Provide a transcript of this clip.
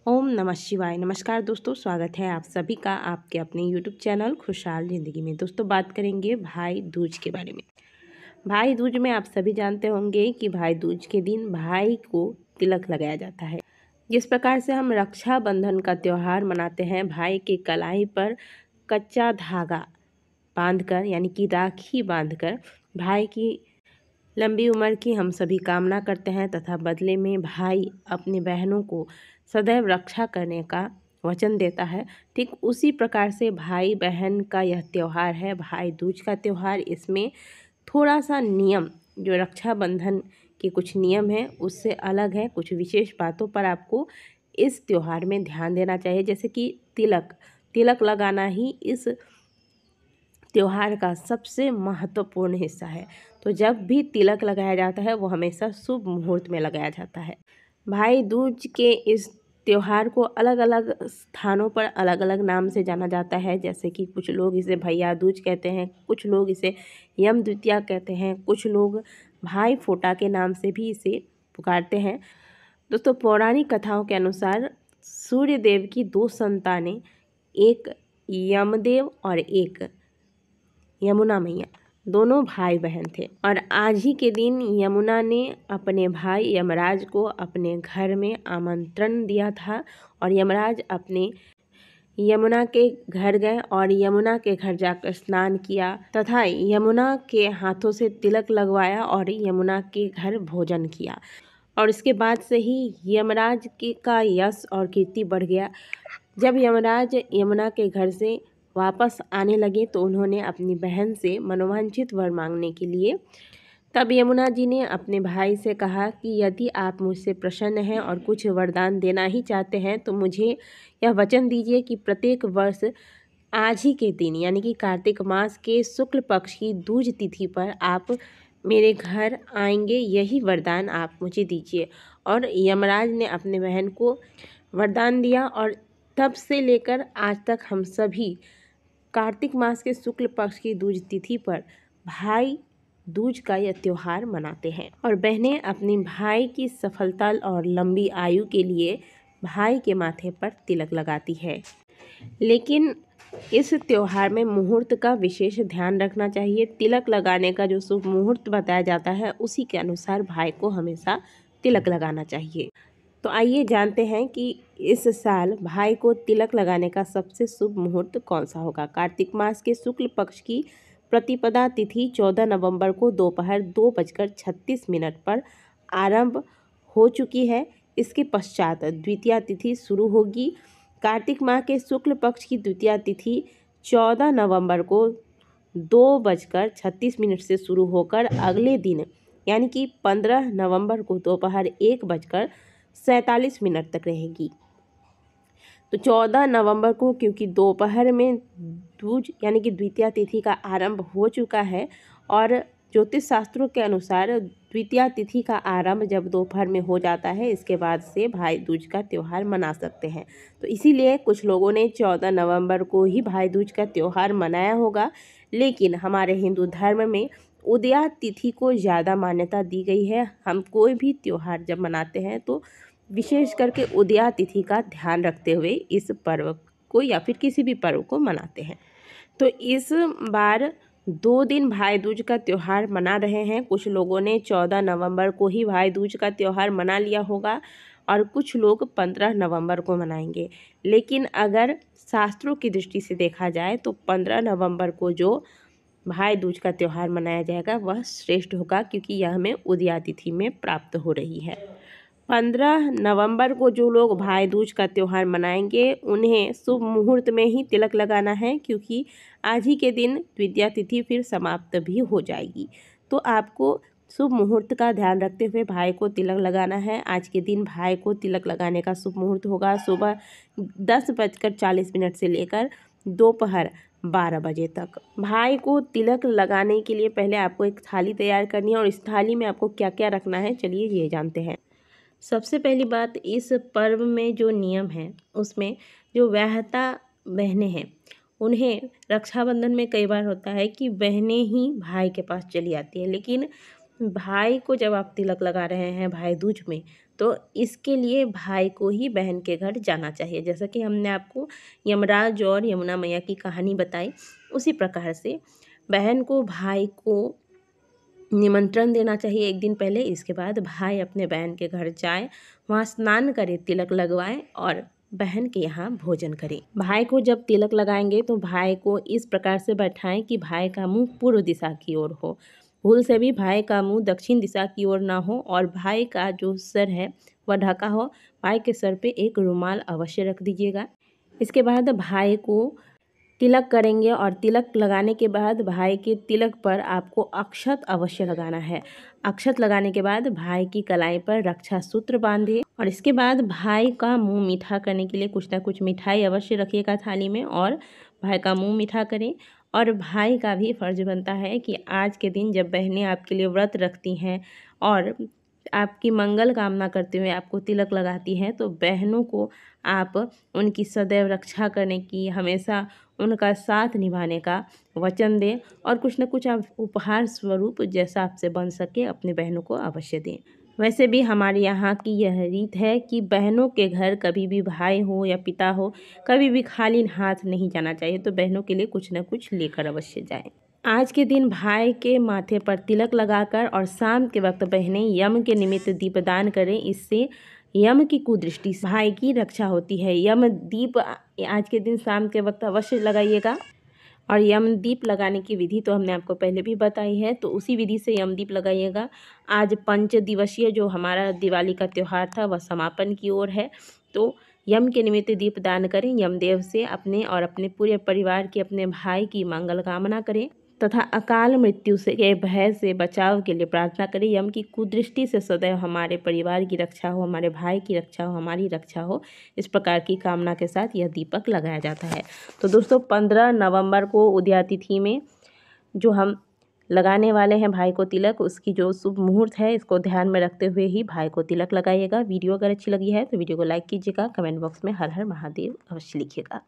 ओम नमः शिवाय। नमस्कार दोस्तों, स्वागत है आप सभी का आपके अपने यूट्यूब चैनल खुशहाल ज़िंदगी में। दोस्तों बात करेंगे भाई दूज के बारे में। भाई दूज में आप सभी जानते होंगे कि भाई दूज के दिन भाई को तिलक लगाया जाता है। जिस प्रकार से हम रक्षाबंधन का त्यौहार मनाते हैं, भाई की कलाई पर कच्चा धागा बांधकर यानी कि राखी बांधकर भाई की लंबी उम्र की हम सभी कामना करते हैं तथा बदले में भाई अपनी बहनों को सदैव रक्षा करने का वचन देता है। ठीक उसी प्रकार से भाई बहन का यह त्यौहार है भाई दूज का त्यौहार। इसमें थोड़ा सा नियम, जो रक्षाबंधन के कुछ नियम हैं उससे अलग है। कुछ विशेष बातों पर आपको इस त्यौहार में ध्यान देना चाहिए, जैसे कि तिलक लगाना ही इस त्योहार का सबसे महत्वपूर्ण हिस्सा है। तो जब भी तिलक लगाया जाता है वो हमेशा शुभ मुहूर्त में लगाया जाता है। भाई दूज के इस त्योहार को अलग अलग स्थानों पर अलग अलग नाम से जाना जाता है, जैसे कि कुछ लोग इसे भैया दूज कहते हैं, कुछ लोग इसे यम द्वितीया कहते हैं, कुछ लोग भाई फोटा के नाम से भी इसे पुकारते हैं। दोस्तों पौराणिक कथाओं के अनुसार सूर्य देव की दो संतानें, एक यमदेव और एक यमुना मैया, दोनों भाई बहन थे। और आज ही के दिन यमुना ने अपने भाई यमराज को अपने घर में आमंत्रण दिया था और यमराज अपने यमुना के घर गए और यमुना के घर जाकर स्नान किया तथा यमुना के हाथों से तिलक लगवाया और यमुना के घर भोजन किया। और इसके बाद से ही यमराज का यश और कीर्ति बढ़ गया। जब यमराज यमुना के घर से वापस आने लगे तो उन्होंने अपनी बहन से मनोवांछित वर मांगने के लिए, तब यमुना जी ने अपने भाई से कहा कि यदि आप मुझसे प्रसन्न हैं और कुछ वरदान देना ही चाहते हैं तो मुझे यह वचन दीजिए कि प्रत्येक वर्ष आज ही के दिन यानी कि कार्तिक मास के शुक्ल पक्ष की दूज तिथि पर आप मेरे घर आएंगे, यही वरदान आप मुझे दीजिए। और यमराज ने अपने बहन को वरदान दिया और तब से लेकर आज तक हम सभी कार्तिक मास के शुक्ल पक्ष की दूज तिथि पर भाई दूज का यह त्यौहार मनाते हैं। और बहनें अपनी भाई की सफलता और लंबी आयु के लिए भाई के माथे पर तिलक लगाती है। लेकिन इस त्यौहार में मुहूर्त का विशेष ध्यान रखना चाहिए। तिलक लगाने का जो शुभ मुहूर्त बताया जाता है उसी के अनुसार भाई को हमेशा तिलक लगाना चाहिए। तो आइए जानते हैं कि इस साल भाई को तिलक लगाने का सबसे शुभ मुहूर्त कौन सा होगा। कार्तिक मास के शुक्ल पक्ष की प्रतिपदा तिथि 14 नवंबर को दोपहर 2:36 पर आरंभ हो चुकी है। इसके पश्चात द्वितीया तिथि शुरू होगी। कार्तिक माह के शुक्ल पक्ष की द्वितीया तिथि 14 नवंबर को 2:36 से शुरू होकर अगले दिन यानी कि 15 नवंबर को दोपहर 1:47 तक रहेगी। तो 14 नवंबर को क्योंकि दोपहर में दूज यानी कि द्वितीया तिथि का आरंभ हो चुका है और ज्योतिष शास्त्रों के अनुसार द्वितीया तिथि का आरंभ जब दोपहर में हो जाता है, इसके बाद से भाई दूज का त्यौहार मना सकते हैं। तो इसीलिए कुछ लोगों ने 14 नवंबर को ही भाई दूज का त्यौहार मनाया होगा। लेकिन हमारे हिंदू धर्म में उदया तिथि को ज़्यादा मान्यता दी गई है। हम कोई भी त्यौहार जब मनाते हैं तो विशेष करके उदया तिथि का ध्यान रखते हुए इस पर्व को या फिर किसी भी पर्व को मनाते हैं। तो इस बार 2 दिन भाई दूज का त्यौहार मना रहे हैं। कुछ लोगों ने 14 नवंबर को ही भाई दूज का त्यौहार मना लिया होगा और कुछ लोग 15 नवंबर को मनाएंगे। लेकिन अगर शास्त्रों की दृष्टि से देखा जाए तो 15 नवंबर को जो भाई दूज का त्यौहार मनाया जाएगा वह श्रेष्ठ होगा, क्योंकि यह हमें उदया तिथि में प्राप्त हो रही है। 15 नवंबर को जो लोग भाई दूज का त्यौहार मनाएंगे उन्हें शुभ मुहूर्त में ही तिलक लगाना है, क्योंकि आज ही के दिन द्वितीया तिथि फिर समाप्त भी हो जाएगी। तो आपको शुभ मुहूर्त का ध्यान रखते हुए भाई को तिलक लगाना है। आज के दिन भाई को तिलक लगाने का शुभ मुहूर्त होगा सुबह 10:40 से लेकर दोपहर 12 बजे तक। भाई को तिलक लगाने के लिए पहले आपको एक थाली तैयार करनी है और इस थाली में आपको क्या क्या रखना है, चलिए ये जानते हैं। सबसे पहली बात, इस पर्व में जो नियम है उसमें जो व्याहता बहनें हैं उन्हें रक्षाबंधन में कई बार होता है कि बहनें ही भाई के पास चली आती हैं, लेकिन भाई को जब आप तिलक लगा रहे हैं भाई दूज में, तो इसके लिए भाई को ही बहन के घर जाना चाहिए। जैसा कि हमने आपको यमराज और यमुना मैया की कहानी बताई, उसी प्रकार से बहन को भाई को निमंत्रण देना चाहिए एक दिन पहले। इसके बाद भाई अपने बहन के घर जाए, वहाँ स्नान करे, तिलक लगवाएं और बहन के यहाँ भोजन करें। भाई को जब तिलक लगाएंगे तो भाई को इस प्रकार से बैठाएं कि भाई का मुंह पूर्व दिशा की ओर हो। भूल से भी भाई का मुंह दक्षिण दिशा की ओर ना हो और भाई का जो सर है वह ढका हो। भाई के सर पे एक रुमाल अवश्य रख दीजिएगा। इसके बाद भाई को तिलक करेंगे और तिलक लगाने के बाद भाई के तिलक पर आपको अक्षत अवश्य लगाना है। अक्षत लगाने के बाद भाई की कलाई पर रक्षा सूत्र बांधिए और इसके बाद भाई का मुंह मीठा करने के लिए कुछ ना कुछ मिठाई अवश्य रखिएगा थाली में और भाई का मुंह मीठा करें। और भाई का भी फर्ज बनता है कि आज के दिन जब बहनें आपके लिए व्रत रखती हैं और आपकी मंगल कामना करते हुए आपको तिलक लगाती हैं, तो बहनों को आप उनकी सदैव रक्षा करने की, हमेशा उनका साथ निभाने का वचन दें और कुछ न कुछ आप उपहार स्वरूप जैसा आपसे बन सके अपने बहनों को अवश्य दें। वैसे भी हमारे यहाँ की यह रीत है कि बहनों के घर कभी भी भाई हो या पिता हो, कभी भी खाली हाथ नहीं जाना चाहिए, तो बहनों के लिए कुछ न कुछ लेकर अवश्य जाएं। आज के दिन भाई के माथे पर तिलक लगाकर और शाम के वक्त बहनें यम के निमित्त दीपदान करें। इससे यम की कुदृष्टि से भाई की रक्षा होती है। यम दीप आज के दिन शाम के वक्त अवश्य लगाइएगा। और यम दीप लगाने की विधि तो हमने आपको पहले भी बताई है, तो उसी विधि से यम दीप लगाइएगा। आज 5 दिवसीय जो हमारा दिवाली का त्यौहार था वह समापन की ओर है, तो यम के निमित्त दीप दान करें। यमदेव से अपने और अपने पूरे परिवार की, अपने भाई की मंगल कामना करें तथा अकाल मृत्यु से के भय से बचाव के लिए प्रार्थना करें। यम की कुदृष्टि से सदैव हमारे परिवार की रक्षा हो, हमारे भाई की रक्षा हो, हमारी रक्षा हो, इस प्रकार की कामना के साथ यह दीपक लगाया जाता है। तो दोस्तों 15 नवंबर को उदया तिथि में जो हम लगाने वाले हैं भाई को तिलक, उसकी जो शुभ मुहूर्त है इसको ध्यान में रखते हुए ही भाई को तिलक लगाइएगा। वीडियो अगर अच्छी लगी है तो वीडियो को लाइक कीजिएगा, कमेंट बॉक्स में हर हर महादेव अवश्य लिखिएगा।